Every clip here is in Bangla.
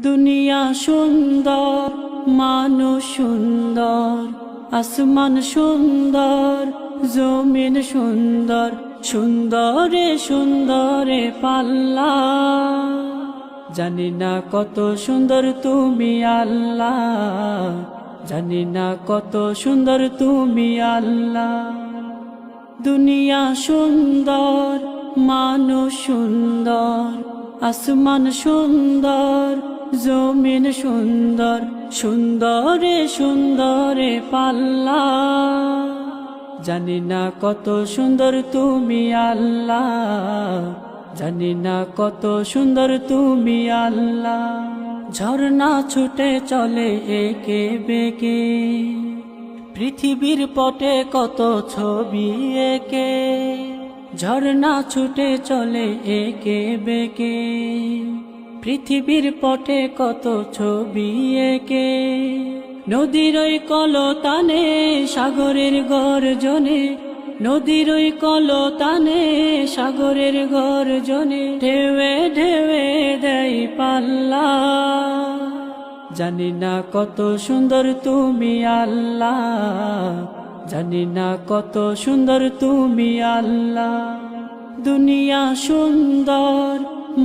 দুনিয়া সুন্দর, মানুষ সুন্দর, আসমান সুন্দর, জমিন সুন্দর, সুন্দরে সুন্দরে পাল্লা। জানি না কত সুন্দর তুমি আল্লাহ, জানি না কত সুন্দর তুমি আল্লাহ। দুনিয়া সুন্দর, মানুষ সুন্দর, আসমান সুন্দর, জমিন সুন্দর, সুন্দরে সুন্দরে পাল্লা। জানি না কত সুন্দর তুমি আল্লাহ, জানি না কত সুন্দর তুমি আল্লাহ। ঝর্ণা ছুটে চলে একে বেঁকে, পৃথিবীর পটে কত ছবি এঁকে। ঝর্ণা ছুটে চলে একে বেঁকে, পৃথিবীর পটে কত ছবি এঁকে। নদীর ওই কলতানে সাগরের গর্জনে, নদীর ওই কলতানে সাগরের গর্জনে, ঢেউয়ে ঢেউয়ে দেয় পাল্লা। জানি না কত সুন্দর তুমি আল্লাহ, জানি না কত সুন্দর তুমি আল্লাহ। দুনিয়া সুন্দর,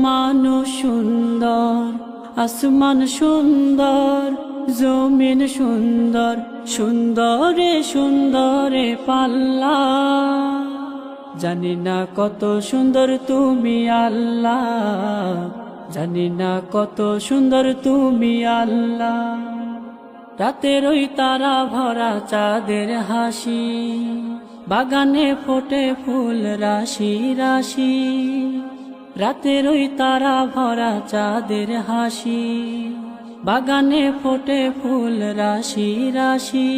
মানুষ সুন্দর, আসমান সুন্দর, জমিন সুন্দর, সুন্দরে সুন্দরে পাল্লা। জানি না কত সুন্দর তুমি আল্লাহ, জানি না কত সুন্দর তুমি আল্লাহ। রাতের ওই তারা ভরা চাঁদের হাসি, বাগানে ফোটে ফুল রাশি রাশি। রাতের ওই তারা ভরা চাঁদের হাসি, বাগানে ফোটে ফুল রাশি রাশি।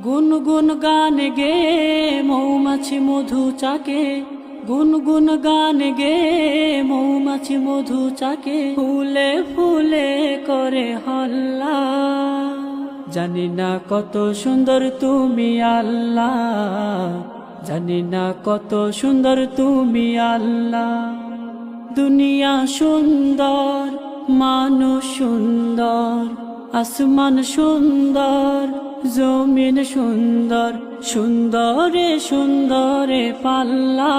গুনগুন গান গে মৌমাছি মধু চাকে, গুনগুন গান গে মৌমাছি মধু চাকে, ফুলে ফুলে করে হল্লা। জানি না কত সুন্দর তুমি আল্লাহ, জানি না কত সুন্দর তুমি আল্লাহ। দুনিয়া সুন্দর, মানুষ সুন্দর, আসমান সুন্দর, জমিন সুন্দর, সুন্দরে সুন্দরে পাল্লা।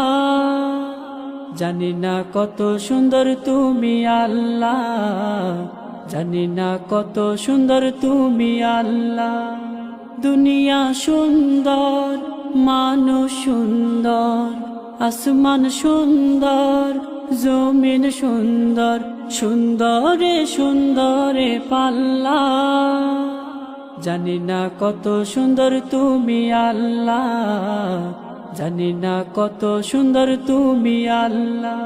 জানি না কত সুন্দর তুমি আল্লাহ, জানি না কত সুন্দর তুমি আল্লাহ। দুনিয়া সুন্দর, মানুষ সুন্দর, আসমান সুন্দর, জমিন সুন্দর, সুন্দরে সুন্দরে পাল্লা। জানি না কত সুন্দর তুমি আল্লাহ, জানি না কত সুন্দর তুমি আল্লাহ।